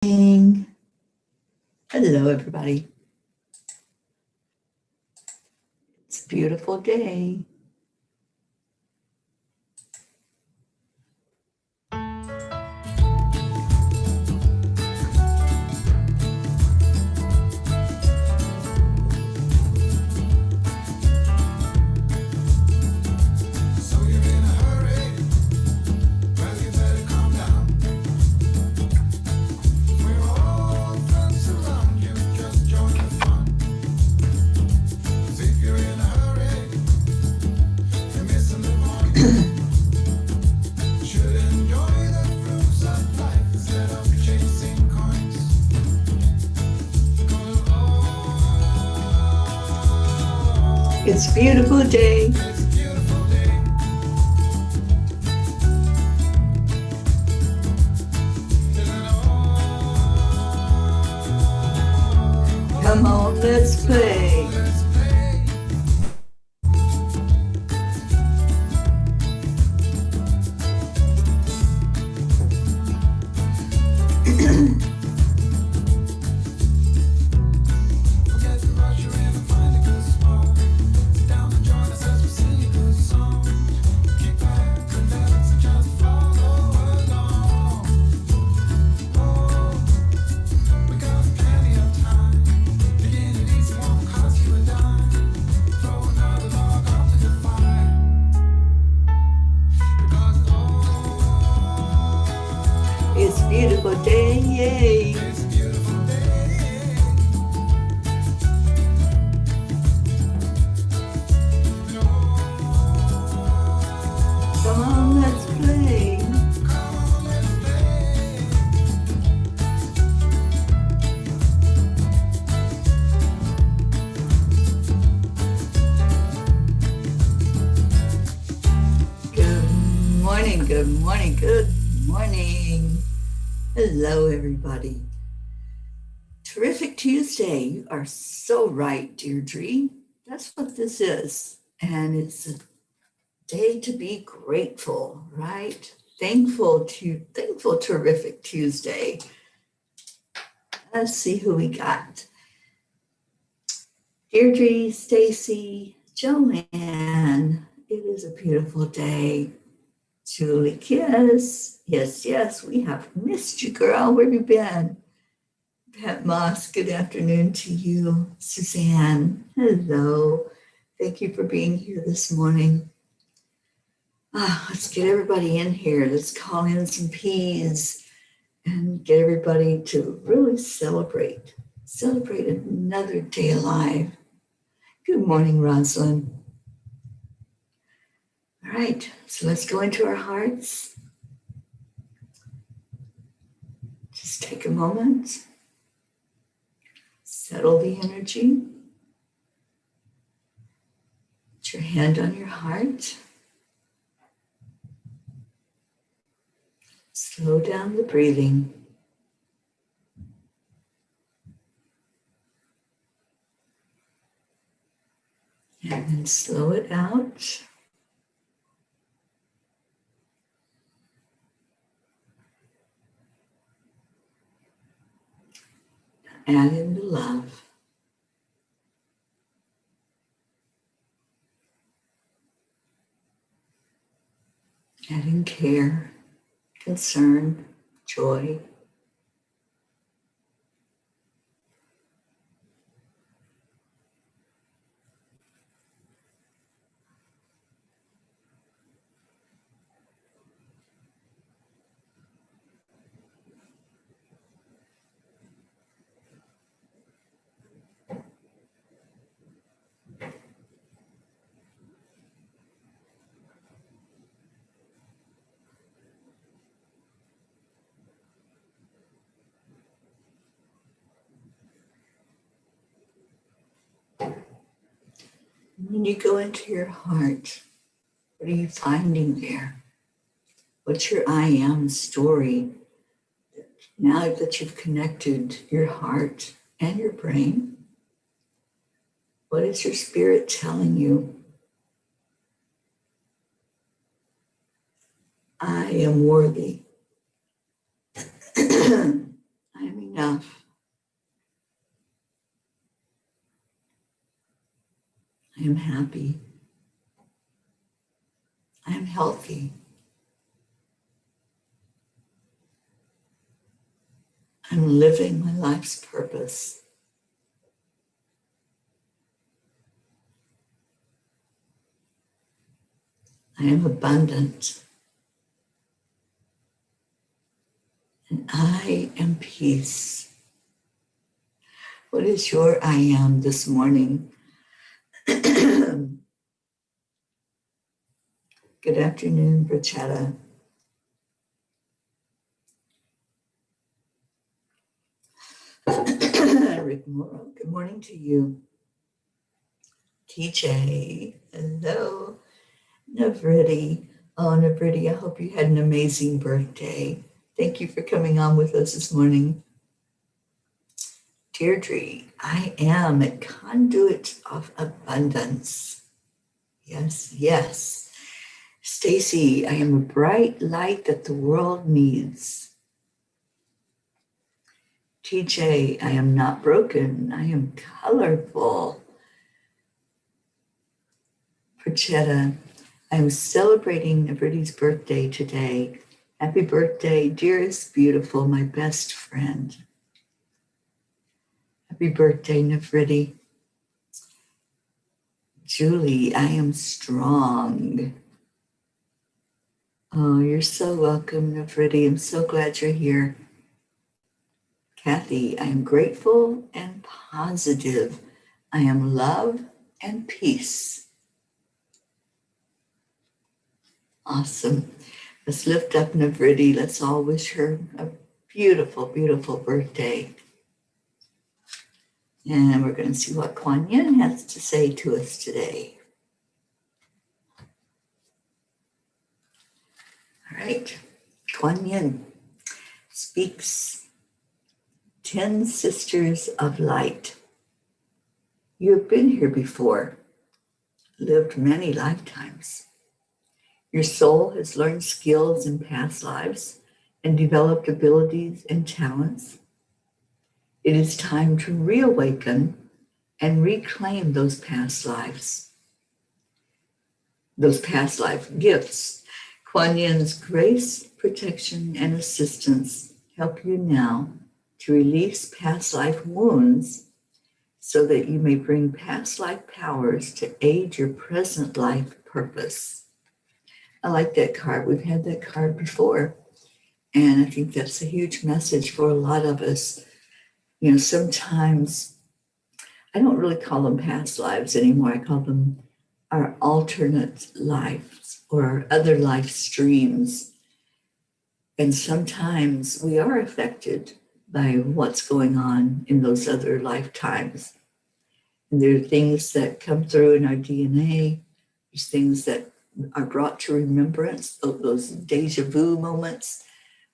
Hello, everybody. It's a beautiful day. It's a beautiful day. Come on, let's play. It's a beautiful day, yay! Come on, let's play. Good morning, good morning, good morning. Hello, everybody. Terrific Tuesday. You are so right, Deirdre. That's what this is. And it's a day to be grateful, right? Thankful, terrific Tuesday. Let's see who we got. Deirdre, Stacy, Joanne. It is a beautiful day. Julie Kiss. Yes, we have missed you, girl. Where have you been? Pat Moss, good afternoon to you. Suzanne, hello. Thank you for being here this morning. Let's get everybody in here. Let's call in some P's and get everybody to really celebrate another day alive. Good morning, Rosalind. All right, so let's go into our hearts. Just take a moment. Settle the energy. Put your hand on your heart. Slow down the breathing. And then slow it out. Add in the love. Add in care, concern, joy. When you go into your heart, what are you finding there? What's your I am story? Now that you've connected your heart and your brain, what is your spirit telling you? I am worthy. I am enough. I am happy. I am healthy. I'm living my life's purpose. I am abundant. And I am peace. What is your I am this morning? Good afternoon, Brachetta. Rick Morrow, good morning to you. TJ, hello. Navriti. Oh, Navriti, I hope you had an amazing birthday. Thank you for coming on with us this morning. Deirdre, I am a conduit of abundance. Yes, yes. Stacy, I am a bright light that the world needs. TJ, I am not broken. I am colorful. Perchetta, I am celebrating Navriti's birthday today. Happy birthday, dearest, beautiful, my best friend. Happy birthday, Navriti. Julie, I am strong. Oh, you're so welcome, Navriti. I'm so glad you're here. Kathy, I am grateful and positive. I am love and peace. Awesome. Let's lift up Navriti. Let's all wish her a beautiful, beautiful birthday. And we're going to see what Kuan Yin has to say to us today. All right. Kuan Yin speaks 10 Sisters of Light. You have been here before, lived many lifetimes. Your soul has learned skills in past lives and developed abilities and talents. It is time to reawaken and reclaim those past lives, those past life gifts. Kuan Yin's grace, protection, and assistance help you now to release past life wounds so that you may bring past life powers to aid your present life purpose. I like that card. We've had that card before. And I think that's a huge message for a lot of us. You know, sometimes I don't really call them past lives anymore. I call them our alternate lives or other life streams. And sometimes we are affected by what's going on in those other lifetimes. And there are things that come through in our DNA. There's things that are brought to remembrance, those deja vu moments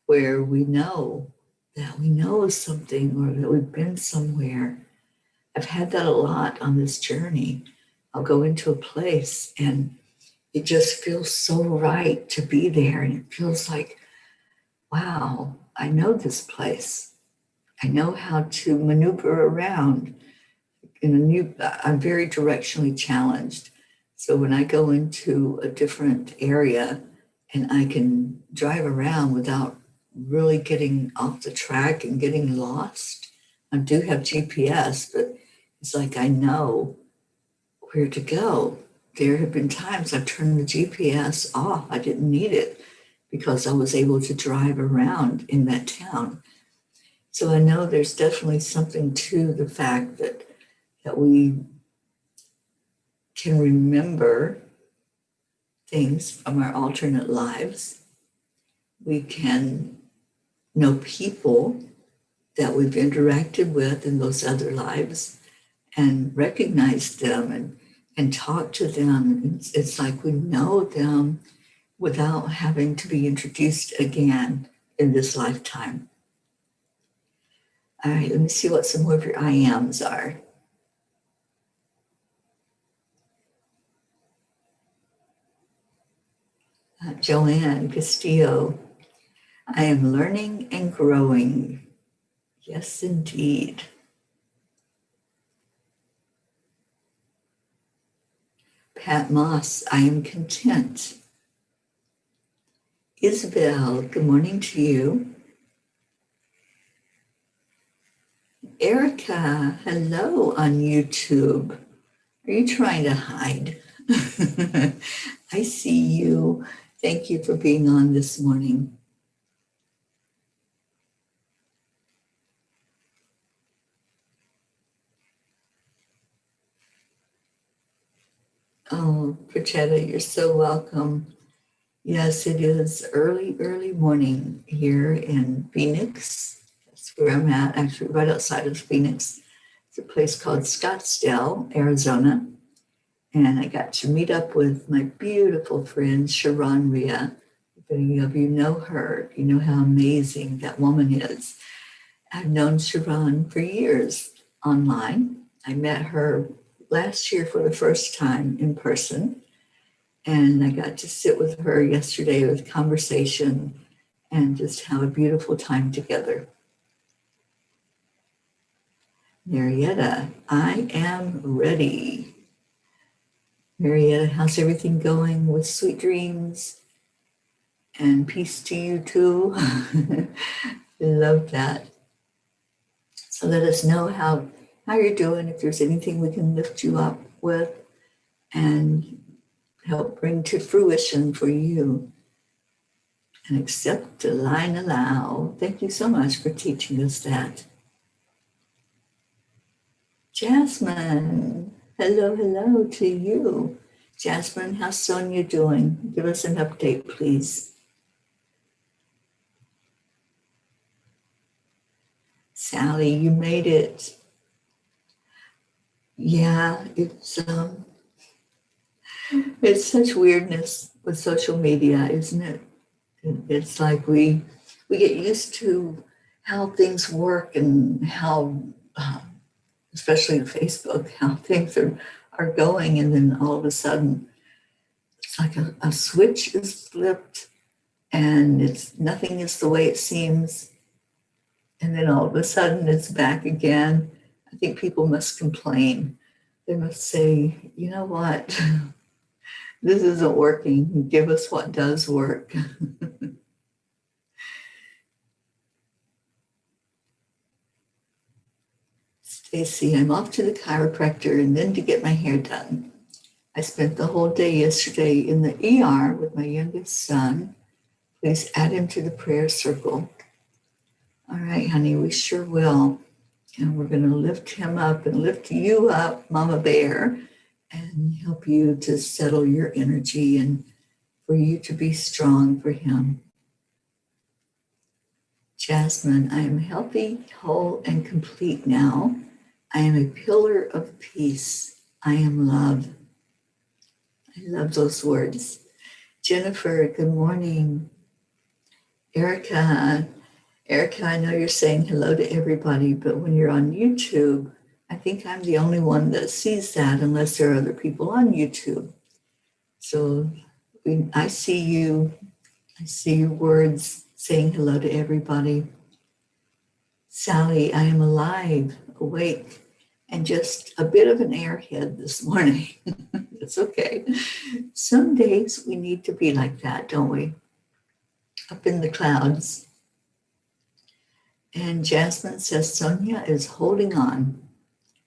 where we know that we know something or that we've been somewhere. I've had that a lot on this journey. I'll go into a place and it just feels so right to be there. And it feels like, wow, I know this place. I know how to maneuver around in a new, I'm very directionally challenged. So when I go into a different area and I can drive around without really getting off the track and getting lost, I do have GPS, but it's like I know where to go. There have been times I've turned the GPS off. I didn't need it because I was able to drive around in that town. So I know there's definitely something to the fact that we can remember things from our alternate lives. We can know people that we've interacted with in those other lives and recognize them and talk to them. It's like we know them without having to be introduced again in this lifetime. All right, let me see what some more of your I ams are. Joanne Castillo, I am learning and growing. Yes, indeed. Pat Moss, I am content. Isabel, good morning to you. Erica, hello on YouTube. Are you trying to hide? I see you. Thank you for being on this morning. Oh, Prachetta, you're so welcome. Yes, it is early morning here in Phoenix. That's where I'm at, actually right outside of Phoenix. It's a place called Scottsdale, Arizona. And I got to meet up with my beautiful friend, Sharon Rhea. If any of you know her, you know how amazing that woman is. I've known Sharon for years online. I met her last year for the first time in person. And I got to sit with her yesterday with conversation and just have a beautiful time together. Marietta, I am ready. Marietta, how's everything going with sweet dreams? And peace to you too. Love that. So let us know how you're doing, if there's anything we can lift you up with and help bring to fruition for you. And accept, align, allow. Thank you so much for teaching us that. Jasmine, hello to you. Jasmine, how's Sonia doing? Give us an update, please. Sally, you made it. Yeah, it's such weirdness with social media, isn't it? It's like we get used to how things work and how, especially in Facebook, how things are going, and then all of a sudden, it's like a switch is flipped, and nothing is the way it seems, and then all of a sudden it's back again. I think people must complain. They must say, you know what? This isn't working. Give us what does work. Stacy, I'm off to the chiropractor and then to get my hair done. I spent the whole day yesterday in the ER with my youngest son. Please add him to the prayer circle. All right, honey, we sure will. And we're going to lift him up and lift you up, Mama Bear, and help you to settle your energy and for you to be strong for him. Jasmine, I am healthy, whole, and complete now. I am a pillar of peace. I am love. I love those words. Jennifer, good morning. Erica, I know you're saying hello to everybody, but when you're on YouTube, I think I'm the only one that sees that unless there are other people on YouTube. So I see you. I see your words saying hello to everybody. Sally, I am alive, awake, and just a bit of an airhead this morning. It's okay. Some days we need to be like that, don't we? Up in the clouds. And Jasmine says Sonia is holding on,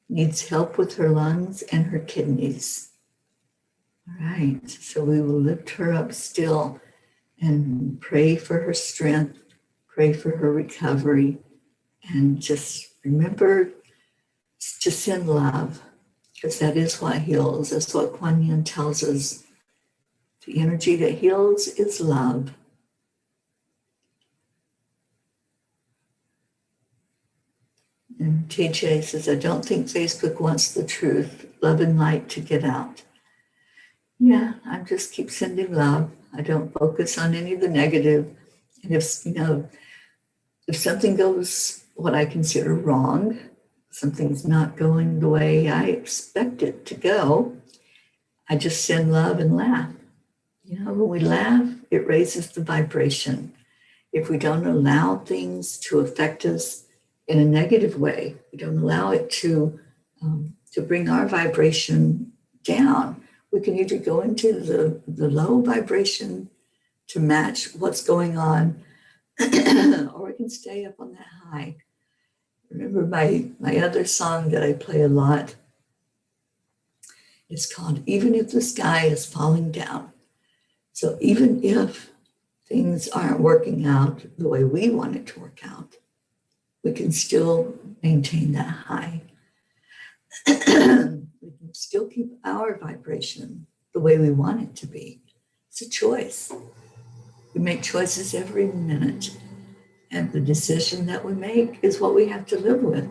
needs help with her lungs and her kidneys. All right, so we will lift her up still and pray for her strength, pray for her recovery, and just remember to send love, because that is what heals. That's what Kuan Yin tells us. The energy that heals is love. And TJ says, I don't think Facebook wants the truth, love and light to get out. Yeah, I just keep sending love. I don't focus on any of the negative. And if something goes what I consider wrong, something's not going the way I expect it to go, I just send love and laugh. When we laugh, it raises the vibration. If we don't allow things to affect us, in a negative way. We don't allow it to bring our vibration down. We can either go into the low vibration to match what's going on, or we can stay up on that high. Remember my other song that I play a lot is called Even If the Sky is Falling Down. So even if things aren't working out the way we want it to work out, we can still maintain that high. We can still keep our vibration the way we want it to be. It's a choice. We make choices every minute, and the decision that we make is what we have to live with.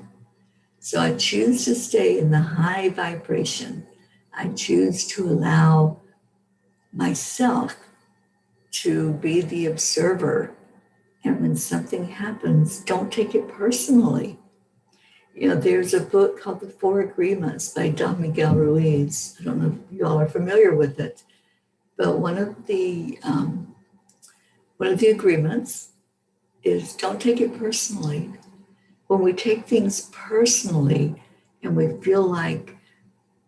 So I choose to stay in the high vibration. I choose to allow myself to be the observer. And when something happens, don't take it personally. You know, there's a book called The Four Agreements by Don Miguel Ruiz. I don't know if you all are familiar with it, but one of the agreements is don't take it personally. When we take things personally and we feel like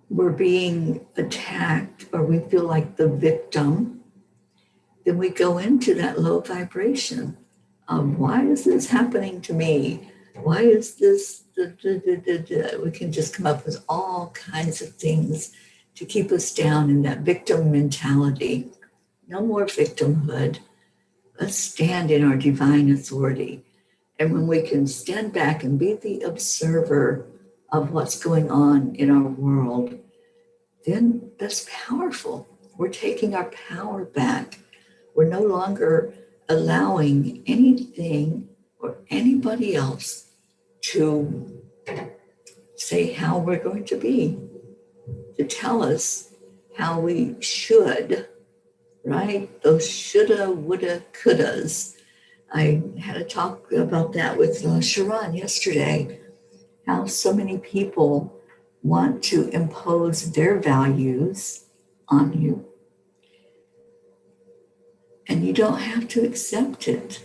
we're being attacked or we feel like the victim, then we go into that low vibration of why is this happening to me? Why is this? We can just come up with all kinds of things to keep us down in that victim mentality. No more victimhood. Let's stand in our divine authority. And when we can stand back and be the observer of what's going on in our world, then that's powerful. We're taking our power back. We're no longer allowing anything or anybody else to say how we're going to be, to tell us how we should, right? Those shoulda, woulda, couldas. I had a talk about that with Sharon yesterday, how so many people want to impose their values on you. And you don't have to accept it.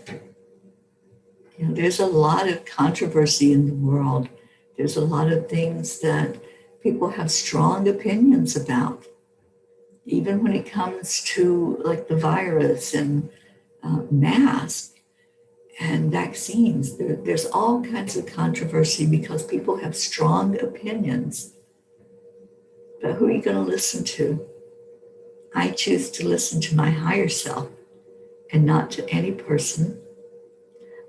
You know, there's a lot of controversy in the world. There's a lot of things that people have strong opinions about. Even when it comes to like the virus and masks and vaccines, there's all kinds of controversy because people have strong opinions. But who are you going to listen to? I choose to listen to my higher self and not to any person.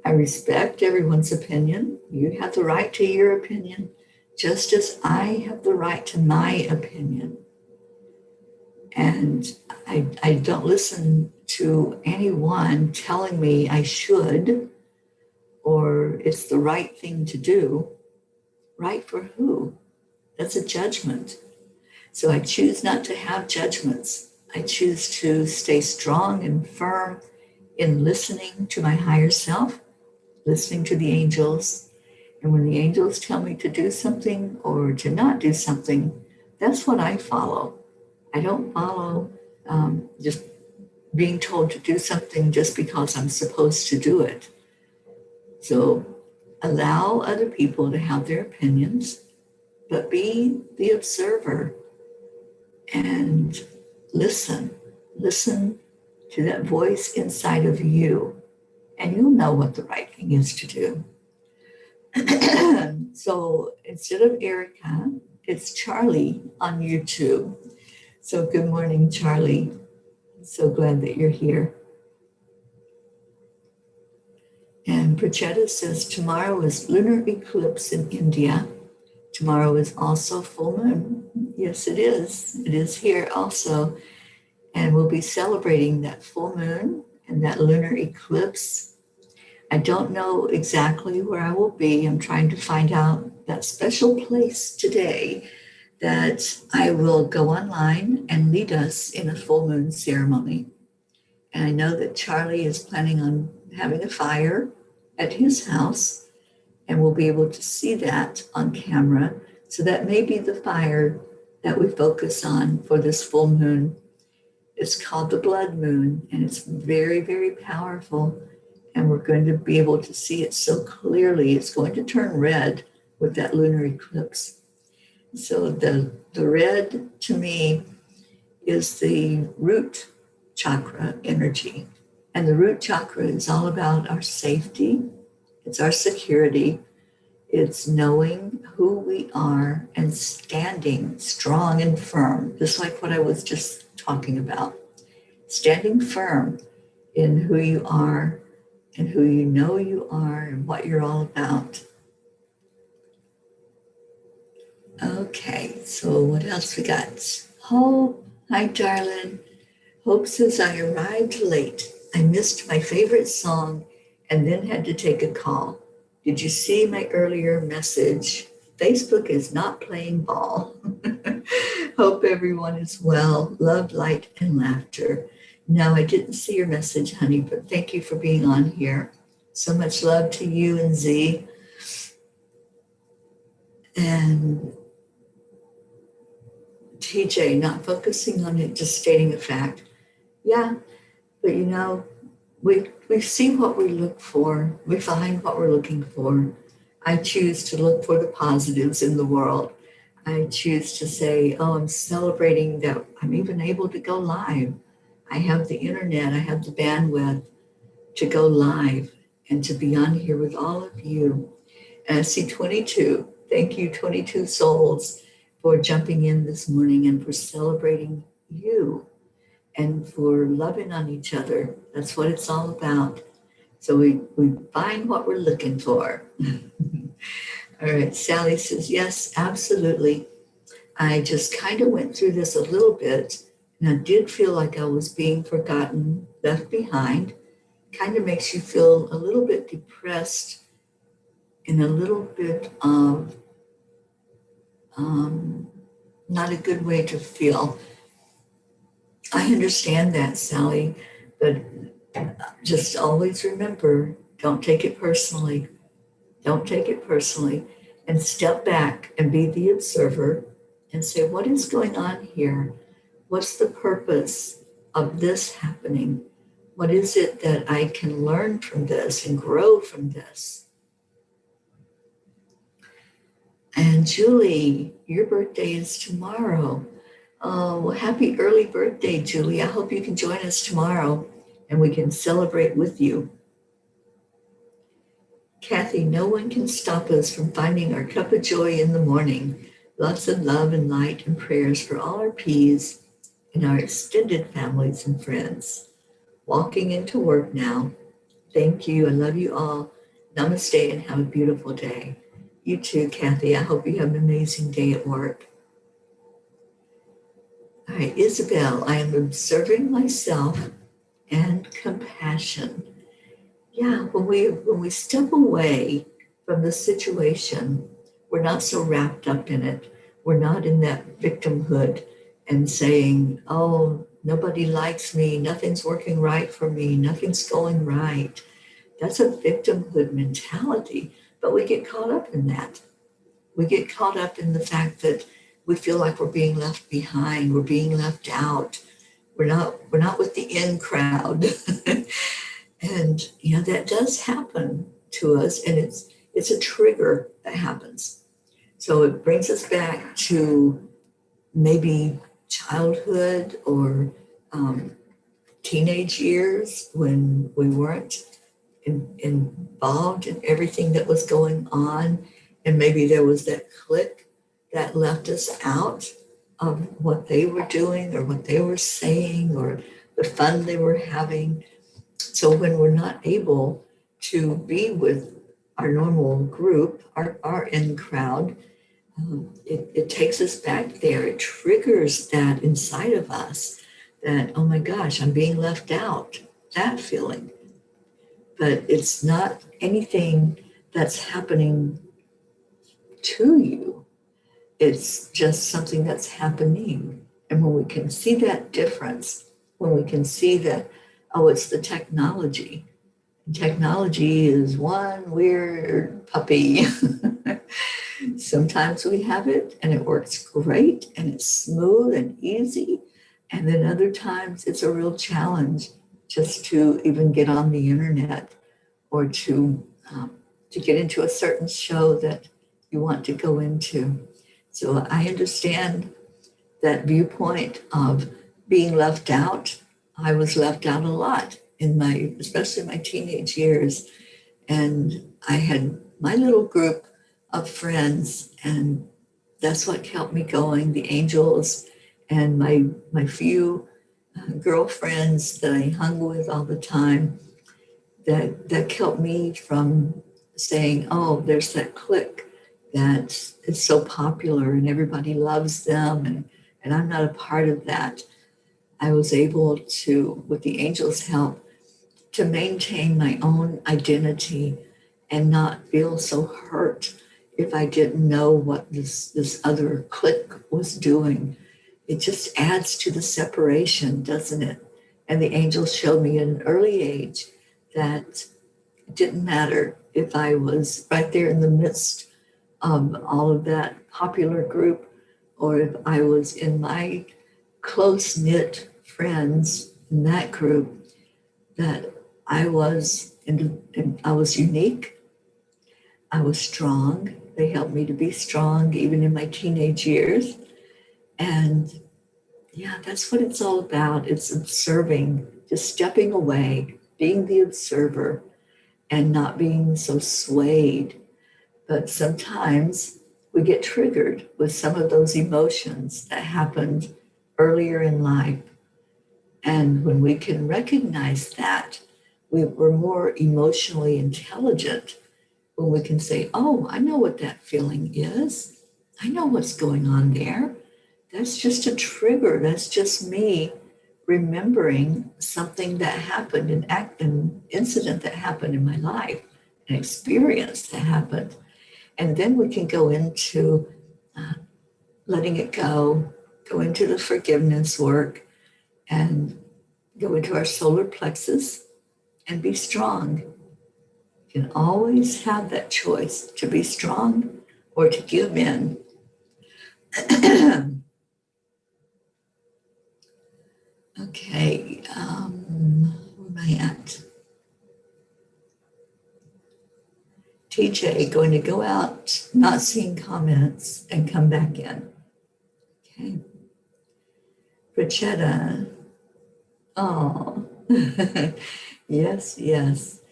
I respect everyone's opinion. You have the right to your opinion, just as I have the right to my opinion. And I don't listen to anyone telling me I should or it's the right thing to do. Right for who? That's a judgment. So I choose not to have judgments. I choose to stay strong and firm in listening to my higher self, listening to the angels. And when the angels tell me to do something or to not do something, that's what I follow. I don't follow just being told to do something just because I'm supposed to do it. So allow other people to have their opinions, but be the observer and listen to that voice inside of you, and you'll know what the right thing is to do. So instead of Erica, it's Charlie on YouTube. So good morning, Charlie. So glad that you're here. And Prachetta says tomorrow is lunar eclipse in India. Tomorrow is also full moon. Yes, it is. It is here also. And we'll be celebrating that full moon and that lunar eclipse. I don't know exactly where I will be. I'm trying to find out that special place today that I will go online and lead us in a full moon ceremony. And I know that Charlie is planning on having a fire at his house, and we'll be able to see that on camera. So that may be the fire that we focus on for this full moon. It's called the blood moon, and it's very, very powerful. and we're going to be able to see it so clearly. It's going to turn red with that lunar eclipse. So the red to me is the root chakra energy. And the root chakra is all about our safety, it's our security, it's knowing who we are and standing strong and firm, just like what I was just talking about. Standing firm in who you are and who you know you are and what you're all about. Okay, so what else we got? Hope, hi darling. Hope says I arrived late. I missed my favorite song and then had to take a call. Did you see my earlier message? Facebook is not playing ball. Hope everyone is well. Love, light, and laughter. No, I didn't see your message, honey, but thank you for being on here. So much love to you and Z. And TJ, not focusing on it, just stating a fact. Yeah, but you know, we see what we look for. We find what we're looking for. I choose to look for the positives in the world. I choose to say, oh, I'm celebrating that I'm even able to go live. I have the internet, I have the bandwidth to go live and to be on here with all of you. And I see 22. Thank you, 22 souls, for jumping in this morning and for celebrating you and for loving on each other. That's what it's all about. So we find what we're looking for. All right, Sally says, yes, absolutely. I just kind of went through this a little bit, and I did feel like I was being forgotten, left behind. Kind of makes you feel a little bit depressed and a little bit of not a good way to feel. I understand that, Sally, but just always remember, don't take it personally. Don't take it personally, and step back and be the observer and say, what is going on here? What's the purpose of this happening? What is it that I can learn from this and grow from this? And Julie, your birthday is tomorrow. Oh, well, happy early birthday, Julie. I hope you can join us tomorrow and we can celebrate with you. Kathy, no one can stop us from finding our cup of joy in the morning. Lots of love and light and prayers for all our P's and our extended families and friends. Walking into work now. Thank you. I love you all. Namaste and have a beautiful day. You too, Kathy. I hope you have an amazing day at work. All right, Isabel, I am observing myself and compassion. Yeah, when we step away from the situation, we're not so wrapped up in it. We're not in that victimhood and saying, oh, nobody likes me, nothing's working right for me, nothing's going right. That's a victimhood mentality, but we get caught up in that. We get caught up in the fact that we feel like we're being left behind, we're being left out. We're not with the in crowd. And you know, that does happen to us, and it's a trigger that happens. So it brings us back to maybe childhood or teenage years when we weren't involved in everything that was going on, and maybe there was that clique that left us out of what they were doing or what they were saying or the fun they were having. So when we're not able to be with our normal group, our in crowd, it takes us back there. It triggers that inside of us that, oh my gosh, I'm being left out, that feeling. But it's not anything that's happening to you. It's just something that's happening. And when we can see that difference, when we can see that, oh, it's the technology. Technology is one weird puppy. Sometimes we have it and it works great and it's smooth and easy. And then other times it's a real challenge just to even get on the internet or to get into a certain show that you want to go into. So I understand that viewpoint of being left out. I was left out a lot especially my teenage years. And I had my little group of friends, and that's what kept me going, the angels and my few girlfriends that I hung with all the time, that kept me from saying, oh, there's that clique that is so popular and everybody loves them, and I'm not a part of that. I was able to, with the angels' help, to maintain my own identity and not feel so hurt if I didn't know what this other clique was doing. It just adds to the separation, doesn't it? And the angels showed me at an early age that it didn't matter if I was right there in the midst of all of that popular group, or if I was in my close-knit friends in that group, that I was unique. I was strong. They helped me to be strong even in my teenage years. And yeah, that's what it's all about. It's observing, just stepping away, being the observer and not being so swayed. But sometimes we get triggered with some of those emotions that happened earlier in life. And when we can recognize that, we're more emotionally intelligent when we can say, oh, I know what that feeling is. I know what's going on there. That's just a trigger. That's just me remembering something that happened, an incident that happened in my life, an experience that happened. And then we can go into letting it go into the forgiveness work, and go into our solar plexus and be strong. You can always have that choice to be strong or to give in. Okay, where am I at? TJ, going to go out, not seeing comments, and come back in. Okay. Brachetta. Oh, yes, yes.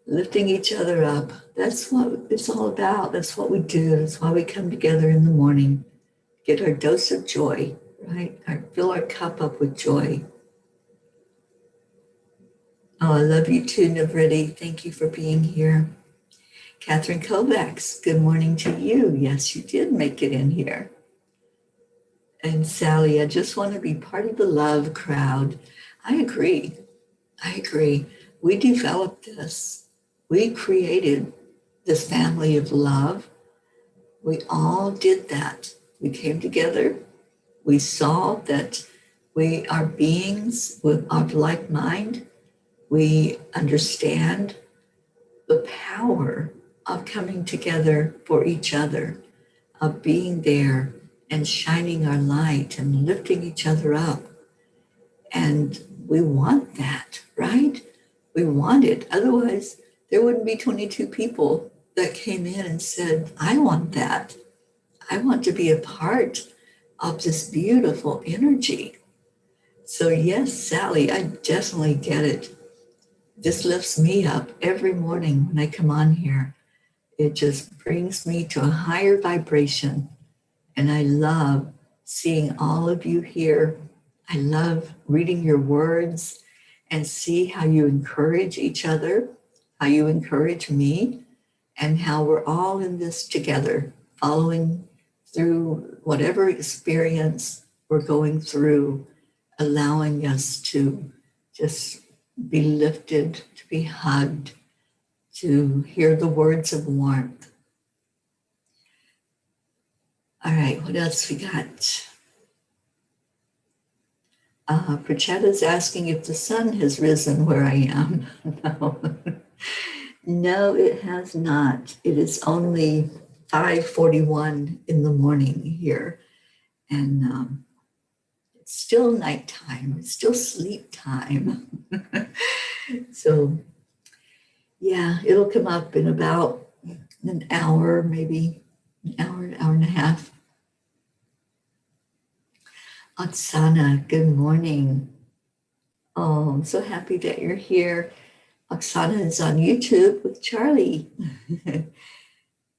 Lifting each other up. That's what it's all about. That's what we do. That's why we come together in the morning, get our dose of joy, right? Fill our cup up with joy. Oh, I love you too, Navriti. Thank you for being here. Catherine Kovacs, good morning to you. Yes, you did make it in here. And Sally, I just want to be part of the love crowd. I agree. We developed this. We created this family of love. We all did that. We came together. We saw that we are beings of like mind. We understand the power of coming together for each other, of being there and shining our light and lifting each other up. And we want that, right? We want it. Otherwise, there wouldn't be 22 people that came in and said, I want that. I want to be a part of this beautiful energy. So yes, Sally, I definitely get it. This lifts me up every morning when I come on here. It just brings me to a higher vibration. And I love seeing all of you here. I love reading your words and see how you encourage each other, how you encourage me, and how we're all in this together, following through whatever experience we're going through, allowing us to just be lifted, to be hugged, to hear the words of warmth. All right, what else we got? Prachetta's asking if the sun has risen where I am. No, it has not. It is only 5:41 in the morning here. And it's still nighttime. It's still sleep time. So Yeah, it'll come up in about an hour, maybe an hour and a half. Oksana, good morning. Oh, I'm so happy that you're here. Oksana is on YouTube with Charlie.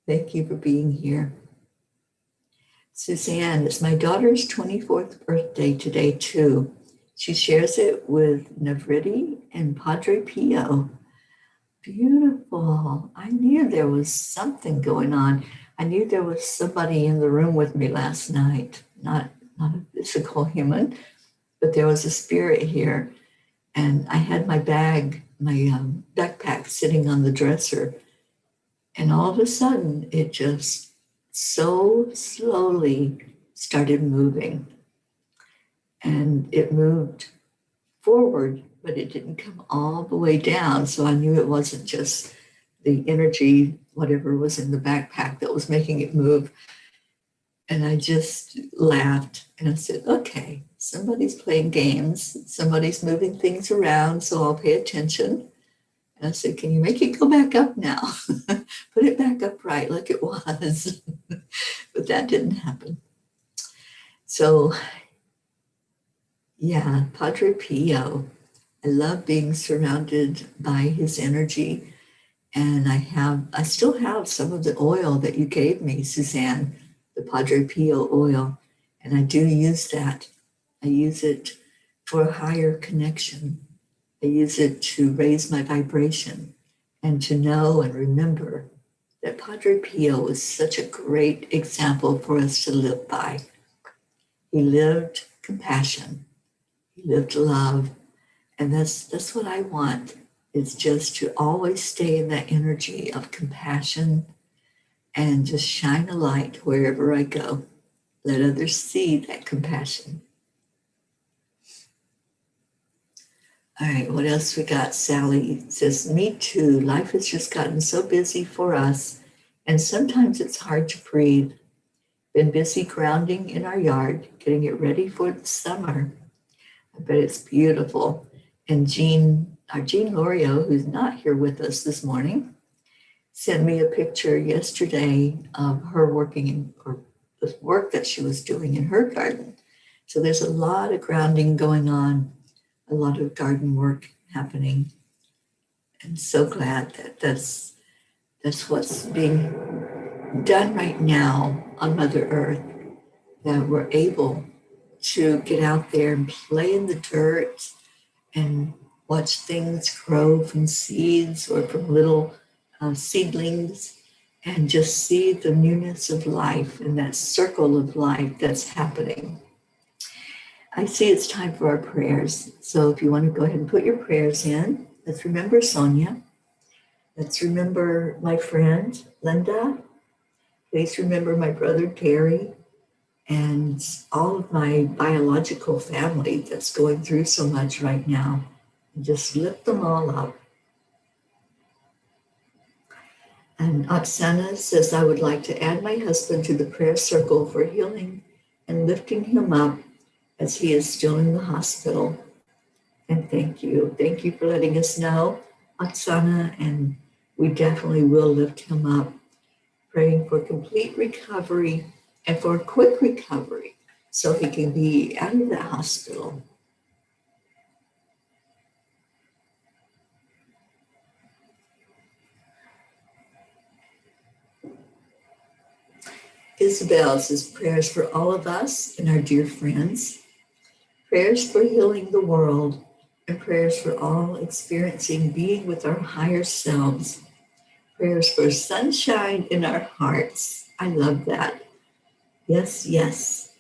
Thank you for being here. Suzanne, it's my daughter's 24th birthday today, too. She shares it with Navriti and Padre Pio. Beautiful. I knew there was something going on. I knew there was somebody in the room with me last night, not a physical human, but there was a spirit here. And I had my bag, my backpack sitting on the dresser. And all of a sudden, it just so slowly started moving. And it moved forward, but it didn't come all the way down. So I knew it wasn't just the energy, whatever was in the backpack, that was making it move. And I just laughed and I said, okay, somebody's playing games, somebody's moving things around, so I'll pay attention. And I said, can you make it go back up now? Put it back up right like it was. But that didn't happen. So, yeah, Padre Pio. I love being surrounded by his energy. And I still have some of the oil that you gave me, Suzanne, the Padre Pio oil. And I do use that. I use it for a higher connection. I use it to raise my vibration and to know and remember that Padre Pio is such a great example for us to live by. He lived compassion. He lived love. And that's what I want, is just to always stay in that energy of compassion and just shine a light wherever I go. Let others see that compassion. All right, what else we got? Sally says, me too. Life has just gotten so busy for us, and sometimes it's hard to breathe. Been busy grounding in our yard, getting it ready for the summer. I bet it's beautiful. And our Jean Lorio, who's not here with us this morning, sent me a picture yesterday of her working or the work that she was doing in her garden. So there's a lot of grounding going on, a lot of garden work happening. I'm so glad that that's what's being done right now on Mother Earth, that we're able to get out there and play in the dirt and watch things grow from seeds or from little seedlings, and just see the newness of life and that circle of life that's happening. I see it's time for our prayers. So if you want to go ahead and put your prayers in, let's remember Sonia. Let's remember my friend Linda. Please remember my brother Teri and all of my biological family that's going through so much right now. And just lift them all up. And Oksana says, I would like to add my husband to the prayer circle for healing and lifting him up as he is still in the hospital. And thank you. Thank you for letting us know, Oksana, and we definitely will lift him up, praying for complete recovery and for a quick recovery so he can be out of the hospital. Isabel says, prayers for all of us and our dear friends, prayers for healing the world, and prayers for all experiencing being with our higher selves, prayers for sunshine in our hearts. I love that. Yes, yes.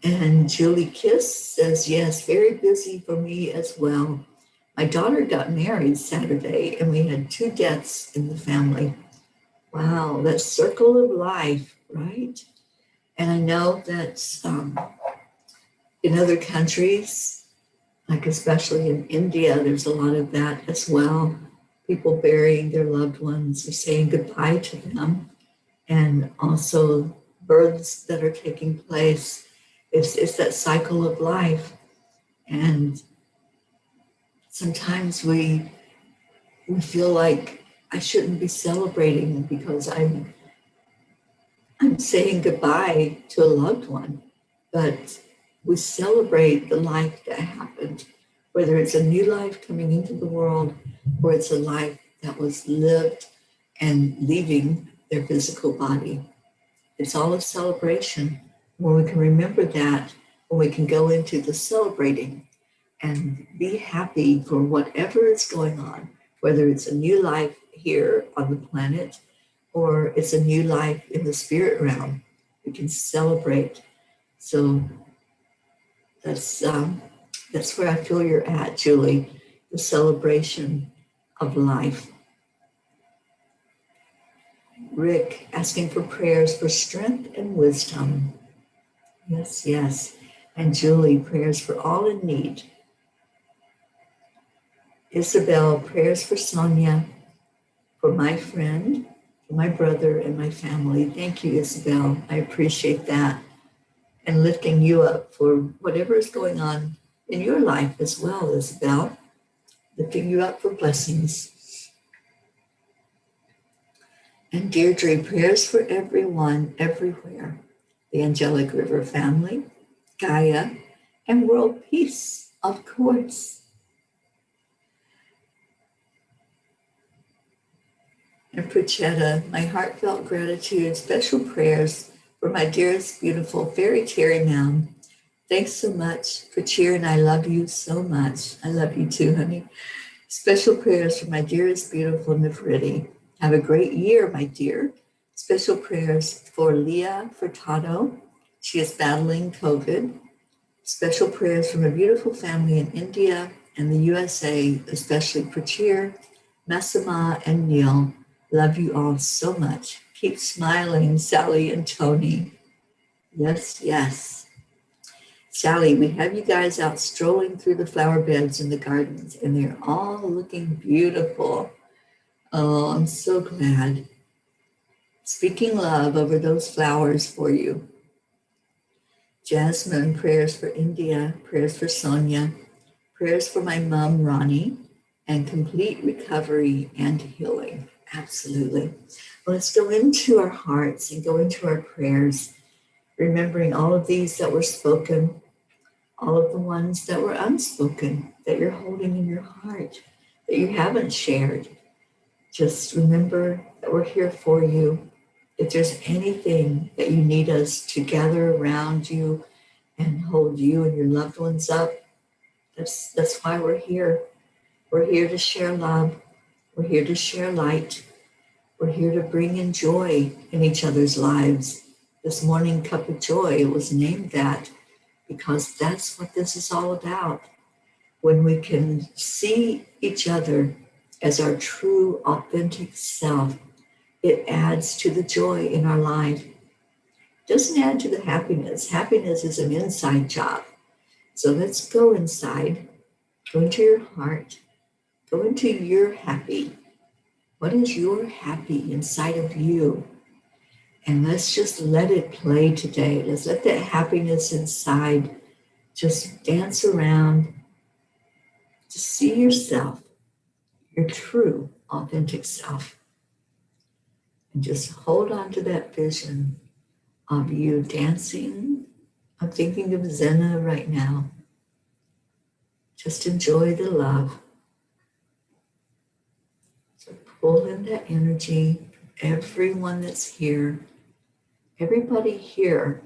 And Julie Kiss says, yes, very busy for me as well. My daughter got married Saturday and we had 2 deaths in the family. Wow, that circle of life, right? And I know that in other countries, like especially in India, there's a lot of that as well. People burying their loved ones or saying goodbye to them. And also births that are taking place. It's that cycle of life. And sometimes we feel like I shouldn't be celebrating because I'm saying goodbye to a loved one. But we celebrate the life that happened, whether it's a new life coming into the world or it's a life that was lived and leaving their physical body. It's all a celebration. When we can remember that, when we can go into the celebrating and be happy for whatever is going on, whether it's a new life here on the planet or it's a new life in the spirit realm, we can celebrate. So that's where I feel you're at, Julie, the celebration of life. Rick asking for prayers for strength and wisdom. Yes, yes. And Julie, prayers for all in need. Isabel, prayers for Sonia, for my friend, for my brother, and my family. Thank you, Isabel. I appreciate that. And lifting you up for whatever is going on in your life as well, Isabel. Lifting you up for blessings. And Deirdre, prayers for everyone, everywhere. The Angelic River Family, Gaia, and world peace, of course. And Puchetta, my heartfelt gratitude, special prayers for my dearest, beautiful fairy Teri Ma'am. Thanks so much for cheering. I love you so much. I love you too, honey. Special prayers for my dearest, beautiful Nefertiti. Have a great year, my dear. Special prayers for Leah Furtado. She is battling COVID. Special prayers from a beautiful family in India and the USA, especially Prachir, Massima, and Neil. Love you all so much. Keep smiling, Sally and Tony. Yes, yes. Sally, we have you guys out strolling through the flower beds in the gardens, and they're all looking beautiful. Oh, I'm so glad. Speaking love over those flowers for you. Jasmine, prayers for India, prayers for Sonia, prayers for my mom, Ronnie, and complete recovery and healing. Absolutely. Well, let's go into our hearts and go into our prayers, remembering all of these that were spoken, all of the ones that were unspoken, that you're holding in your heart, that you haven't shared. Just remember that we're here for you. If there's anything that you need us to gather around you and hold you and your loved ones up, that's why we're here. We're here to share love. We're here to share light. We're here to bring in joy in each other's lives. This morning, Cuppa JoY was named that because that's what this is all about. When we can see each other as our true, authentic self, it adds to the joy in our life. It doesn't add to the happiness. Happiness is an inside job. So let's go inside, go into your heart, go into your happy. What is your happy inside of you? And let's just let it play today. Let's let that happiness inside just dance around. Just see yourself, your true, authentic self. And just hold on to that vision of you dancing. I'm thinking of Zena right now. Just enjoy the love. So pull in that energy. Everyone that's here, everybody here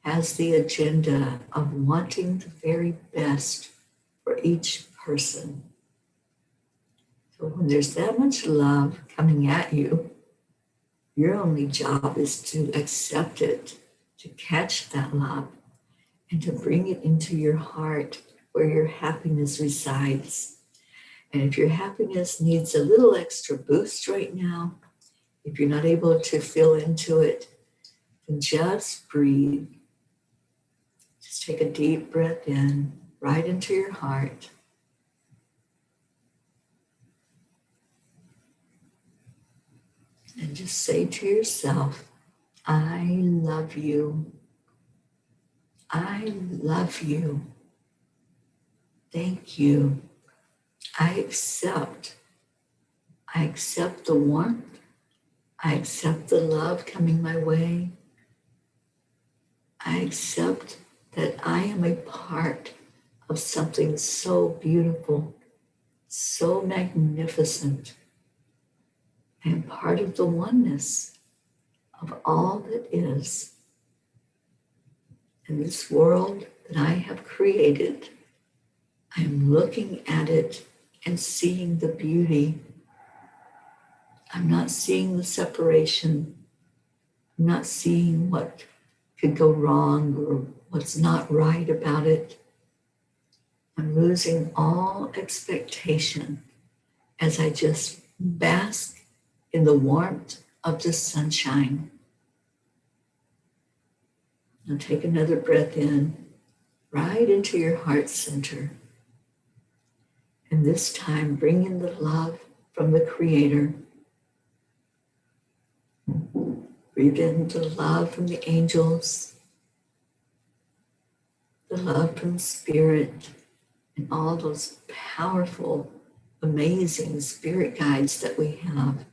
has the agenda of wanting the very best for each person. So when there's that much love coming at you, your only job is to accept it, to catch that love, and to bring it into your heart where your happiness resides. And if your happiness needs a little extra boost right now, if you're not able to feel into it, then just breathe. Just take a deep breath in, right into your heart. And just say to yourself, I love you. I love you. Thank you. I accept the warmth. I accept the love coming my way. I accept that I am a part of something so beautiful, so magnificent. I am part of the oneness of all that is. In this world that I have created, I am looking at it and seeing the beauty. I'm not seeing the separation. I'm not seeing what could go wrong or what's not right about it. I'm losing all expectation as I just bask in the warmth of the sunshine. Now take another breath in, right into your heart center. And this time, bring in the love from the Creator. Breathe in the love from the angels, the love from Spirit, and all those powerful, amazing spirit guides that we have,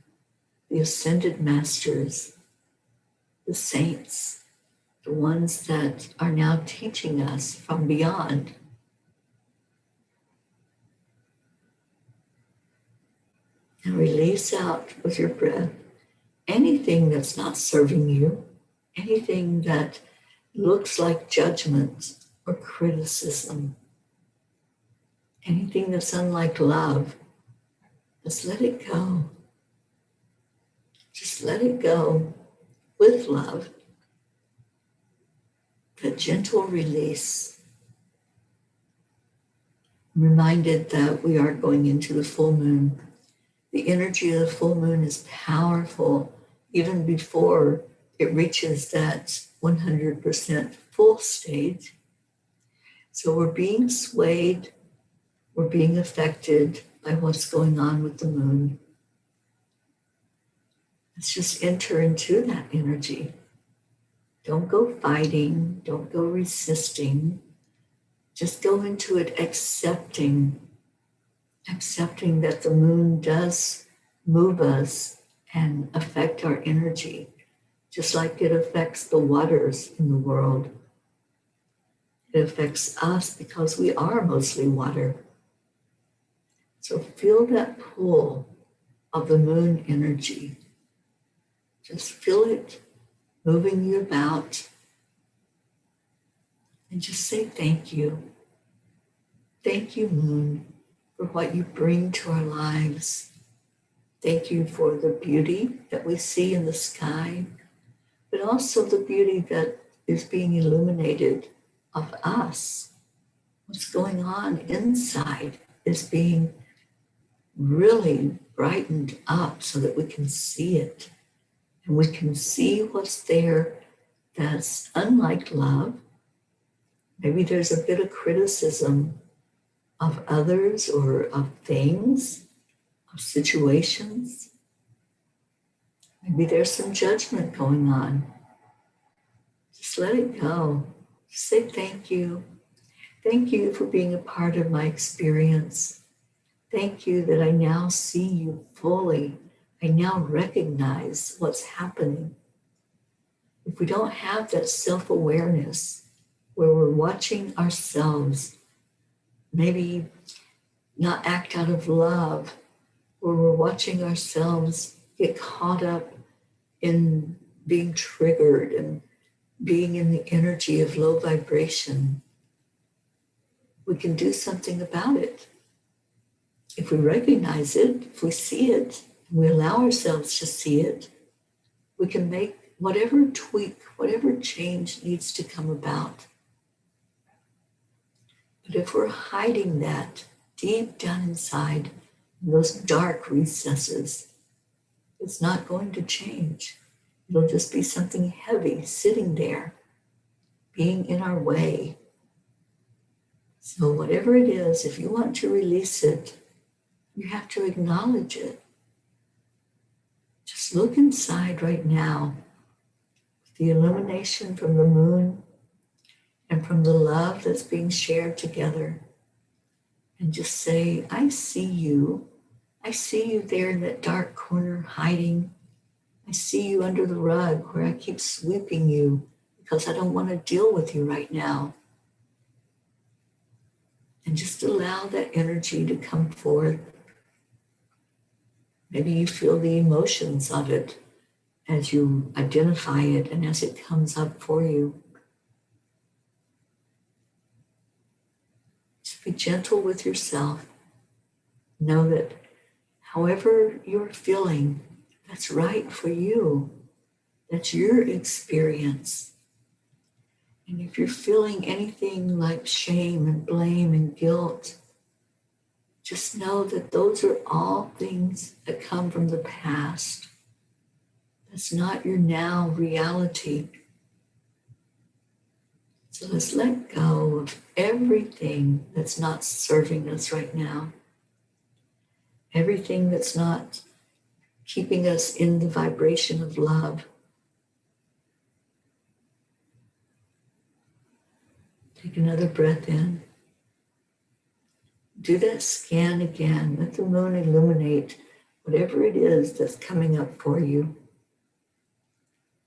the ascended masters, the saints, the ones that are now teaching us from beyond. And release out with your breath anything that's not serving you, anything that looks like judgment or criticism, anything that's unlike love. Just let it go. Just let it go with love. That gentle release. I'm reminded that we are going into the full moon. The energy of the full moon is powerful even before it reaches that 100% full stage. So we're being swayed, we're being affected by what's going on with the moon. Let's just enter into that energy. Don't go fighting, don't go resisting. Just go into it accepting that the moon does move us and affect our energy, just like it affects the waters in the world. It affects us because we are mostly water. So feel that pull of the moon energy. Just feel it moving you about. And just say thank you. Thank you, moon, for what you bring to our lives. Thank you for the beauty that we see in the sky, but also the beauty that is being illuminated of us. What's going on inside is being really brightened up so that we can see it. And we can see what's there that's unlike love. Maybe there's a bit of criticism of others or of things, of situations. Maybe there's some judgment going on. Just let it go. Just say thank you. Thank you for being a part of my experience. Thank you that I now see you fully. I now recognize what's happening. If we don't have that self-awareness where we're watching ourselves, maybe not act out of love, where we're watching ourselves get caught up in being triggered and being in the energy of low vibration, we can do something about it. If we recognize it, if we see it, and we allow ourselves to see it, we can make whatever tweak, whatever change needs to come about. But if we're hiding that deep down inside, in those dark recesses, it's not going to change. It'll just be something heavy sitting there, being in our way. So whatever it is, if you want to release it, you have to acknowledge it. Just look inside right now with the illumination from the moon and from the love that's being shared together. and just say, I see you. I see you there in that dark corner hiding. I see you under the rug where I keep sweeping you because I don't want to deal with you right now. And just allow that energy to come forth. Maybe you feel the emotions of it as you identify it and as it comes up for you. Just be gentle with yourself. Know that however you're feeling, that's right for you. That's your experience. And if you're feeling anything like shame and blame and guilt, just know that those are all things that come from the past. That's not your now reality. So let's let go of everything that's not serving us right now. Everything that's not keeping us in the vibration of love. Take another breath in. Do that scan again. Let the moon illuminate whatever it is that's coming up for you.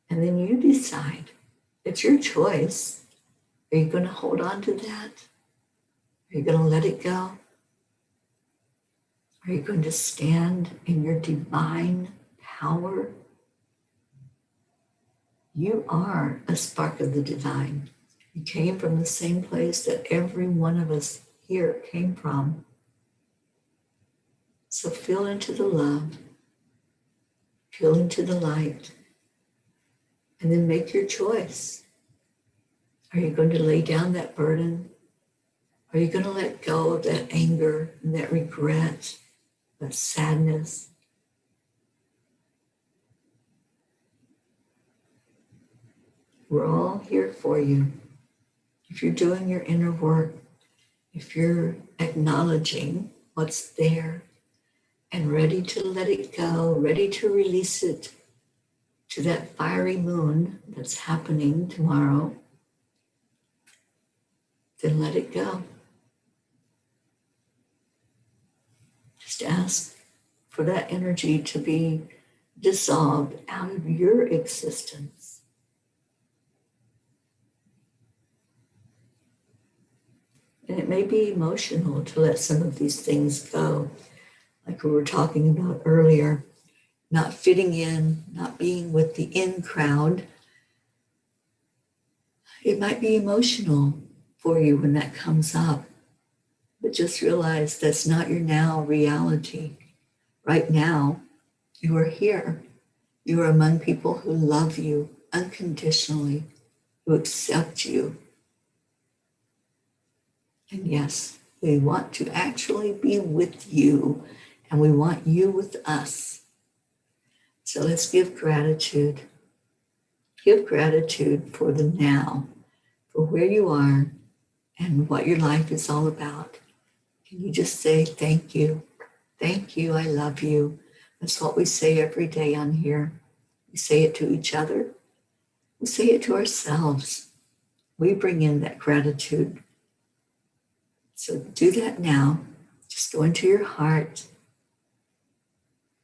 And then you decide. It's your choice. Are you going to hold on to that? Are you going to let it go? Are you going to stand in your divine power? You are a spark of the divine. You came from the same place that every one of us here came from. So feel into the love, feel into the light, and then make your choice. Are you going to lay down that burden? Are you going to let go of that anger and that regret, that sadness? We're all here for you. If you're doing your inner work, if you're acknowledging what's there and ready to let it go, ready to release it to that fiery moon that's happening tomorrow, then let it go. Just ask for that energy to be dissolved out of your existence. And it may be emotional to let some of these things go, like we were talking about earlier, not fitting in, not being with the in crowd. It might be emotional for you when that comes up, but just realize that's not your now reality. Right now, you are here. You are among people who love you unconditionally, who accept you. And yes, we want to actually be with you, and we want you with us. So let's give gratitude. Give gratitude for the now, for where you are and what your life is all about. Can you just say, thank you, I love you. That's what we say every day on here. We say it to each other. We say it to ourselves. We bring in that gratitude. So do that now. Just go into your heart.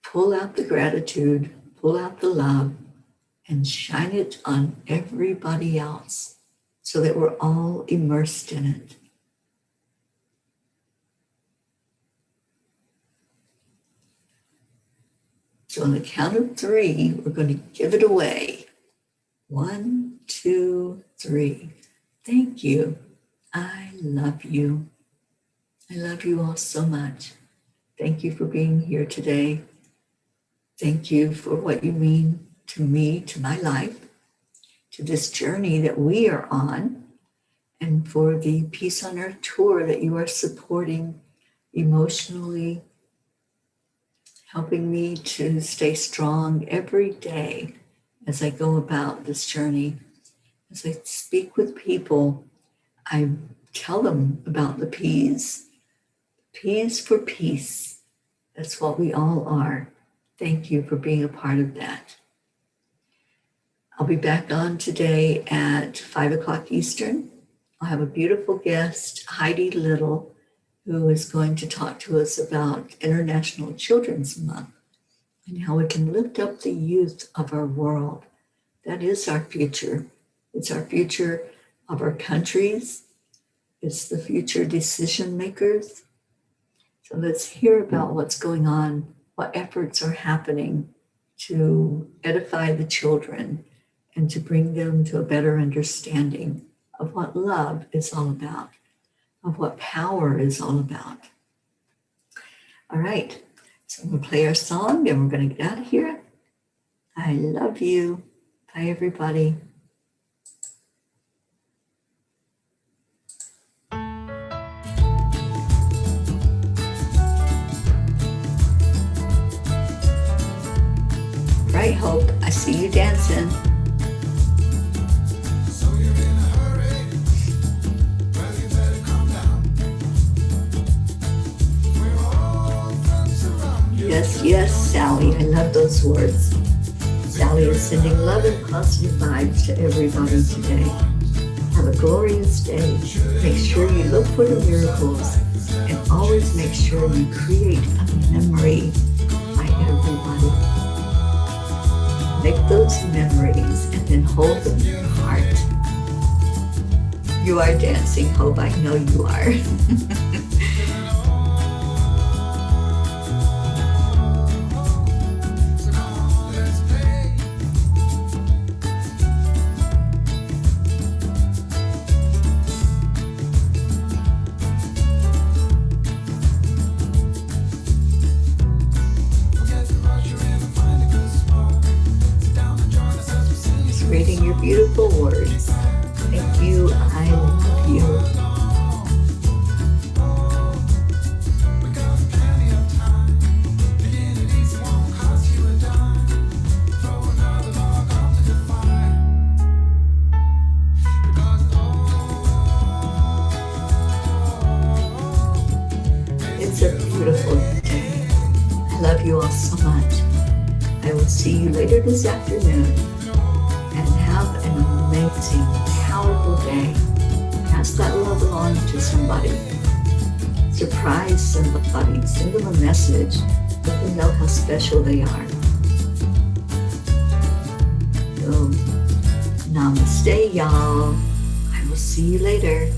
Pull out the gratitude, pull out the love, and shine it on everybody else so that we're all immersed in it. So on the count of 3, we're going to give it away. 1, 2, 3. Thank you. I love you. I love you all so much. Thank you for being here today. Thank you for what you mean to me, to my life, to this journey that we are on, and for the Peace on Earth tour that you are supporting emotionally, helping me to stay strong every day as I go about this journey. As I speak with people, I tell them about the P's. P's for peace. That's what we all are. Thank you for being a part of that. I'll be back on today at 5 o'clock Eastern. I'll have a beautiful guest, Heidi Little, who is going to talk to us about International Children's Month and how we can lift up the youth of our world. That is our future. It's our future of our countries. It's the future decision makers. So let's hear about what's going on, what efforts are happening to edify the children and to bring them to a better understanding of what love is all about, of what power is all about. All right, so we'll play our song and we're going to get out of here. I love you. Bye, everybody. Right, Hope, I see you dancing. So you're in a hurry, well you better calm down. We're all friends around you. Yes, yes, Sally, I love those words. Sally is sending love and positive vibes to everybody today. Have a glorious day. Make sure you look for the miracles and always make sure you create a memory by everybody. Make those memories and then hold them in your heart. You are dancing, Hope. I know you are. So come on, let's play. Forget the rush, you're in and find a good spot. Sit down and join us as we sing. Just reading your beautiful words. Thank you. I love you. We got plenty of time. Begin it easy, won't cost you a dime. Throw another log onto the fire. Because It's a beautiful day. I love you all so much. I will see you later this afternoon. And have an amazing, powerful day. Pass that love along to somebody. Surprise somebody. Send them a message. Let them know how special they are. So, namaste, y'all. I will see you later.